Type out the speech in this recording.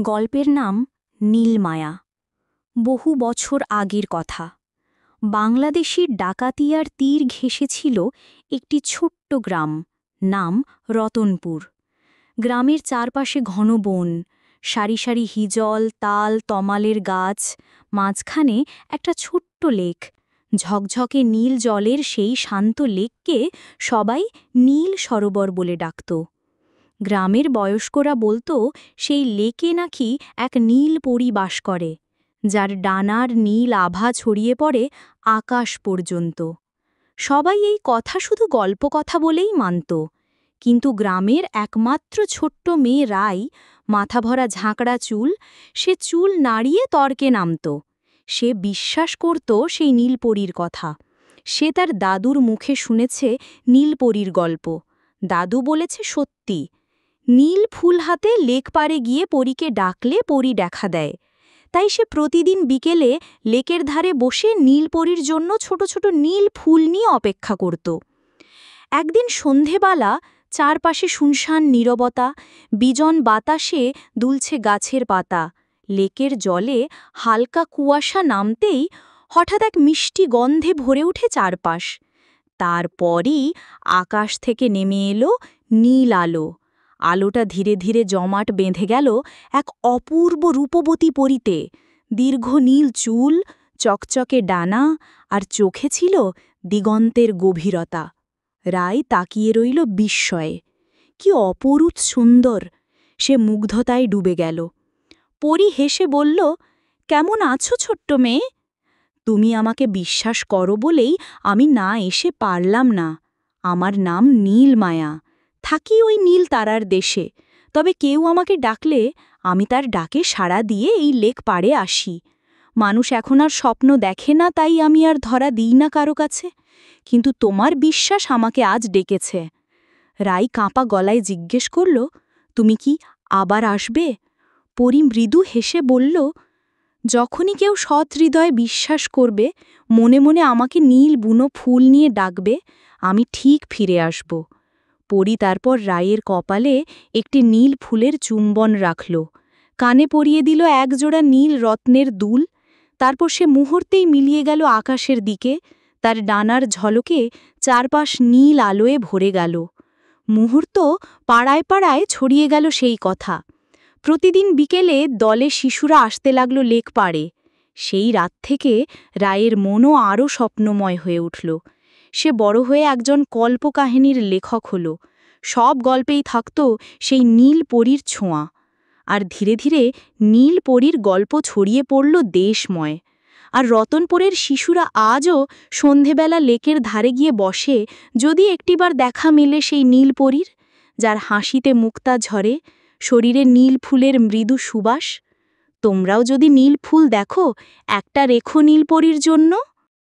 গল্পের নাম নীলমায়া। বহু বছর আগের কথা। বাংলাদেশের ডাকাতিয়ার তীর ঘেঁষেছিল একটি ছোট্ট গ্রাম, নাম রতনপুর। গ্রামের চারপাশে ঘন বন, সারি সারি হিজল, তাল, তমালের গাছ, মাঝখানে একটা ছোট্ট লেক। ঝকঝকে নীল জলের সেই শান্ত লেককে সবাই নীল সরোবর বলে ডাকত। গ্রামের বয়স্করা বলতো সেই লেকে নাকি এক নীল পরী বাস করে, যার ডানার নীল আভা ছড়িয়ে পড়ে আকাশ পর্যন্ত। সবাই এই কথা শুধু গল্প কথা বলেই মানত, কিন্তু গ্রামের একমাত্র ছোট্ট মেয়ে রাই, মাথা ভরা ঝাঁকড়া চুল, সে চুল নাড়িয়ে তর্কে নামত। সে বিশ্বাস করত সেই নীলপরীর কথা। সে তার দাদুর মুখে শুনেছে নীলপরীর গল্প। দাদু বলেছে সত্যি, নীল ফুল হাতে লেক পাড়ে গিয়ে পরীকে ডাকলে পরী দেখা দেয়। তাই সে প্রতিদিন বিকেলে লেকের ধারে বসে নীলপরীর জন্য ছোট ছোট নীল ফুল নিয়ে অপেক্ষা করত। একদিন সন্ধেবেলা চারপাশে শুনশান নীরবতা, বিজন বাতাসে দুলছে গাছের পাতা, লেকের জলে হালকা কুয়াশা নামতেই হঠাৎ এক মিষ্টি গন্ধে ভরে ওঠে চারপাশ। তারপরই আকাশ থেকে নেমে এলো নীল আলো। আলোটা ধীরে ধীরে জমাট বেঁধে গেল এক অপূর্ব রূপবতী পরীতে। দীর্ঘ নীল চুল, চকচকে ডানা, আর চোখে ছিল দিগন্তের গভীরতা। রায় তাকিয়ে রইল বিস্ময়ে। কি অপরূপ সুন্দর! সে মুগ্ধতায় ডুবে গেল। পরী হেসে বলল, কেমন আছো ছোট্ট মেয়ে? তুমি আমাকে বিশ্বাস করো বলেই আমি না এসে পারলাম না। আমার নাম নীলমায়া, থাকি ওই নীল তারার দেশে। তবে কেউ আমাকে ডাকলে আমি তার ডাকে সাড়া দিয়ে এই লেক পাড়ে আসি। মানুষ এখন আর স্বপ্ন দেখে না, তাই আমি আর ধরা দিই না কারো কাছে। কিন্তু তোমার বিশ্বাস আমাকে আজ ডেকেছে। রাই কাঁপা গলায় জিজ্ঞেস করল, তুমি কি আবার আসবে? পরী মৃদু হেসে বলল, যখনই কেউ সৎ হৃদয়ে বিশ্বাস করবে, মনে মনে আমাকে নীল বুনো ফুল নিয়ে ডাকবে, আমি ঠিক ফিরে আসব। পরী তারপর রায়ের কপালে একটি নীল ফুলের চুম্বন রাখল, কানে পরিয়ে দিল একজোড়া নীল রত্নের দুল। তারপর সে মুহূর্তেই মিলিয়ে গেল আকাশের দিকে। তার ডানার ঝলকে চারপাশ নীল আলোয় ভরে গেল। মুহূর্ত পাড়ায় পাড়ায় ছড়িয়ে গেল সেই কথা। প্রতিদিন বিকেলে দলে শিশুরা আসতে লাগল লেক পাড়ে। সেই রাত থেকে রায়ের মনও আরও স্বপ্নময় হয়ে উঠল। সে বড় হয়ে একজন কল্পকাহিনীর লেখক হল। সব গল্পেই থাকত সেই নীল পরীর ছোঁয়া। আর ধীরে ধীরে নীল পরীর গল্প ছড়িয়ে পড়ল দেশময়। আর রতনপুরের শিশুরা আজও সন্ধেবেলা লেকের ধারে গিয়ে বসে, যদি একটিবার দেখা মেলে সেই নীল পরীর, যার হাসিতে মুক্তা ঝরে, শরীরে নীল ফুলের মৃদু সুবাস। তোমরাও যদি নীল ফুল দেখো, একটা রেখো নীল পরীর জন্য।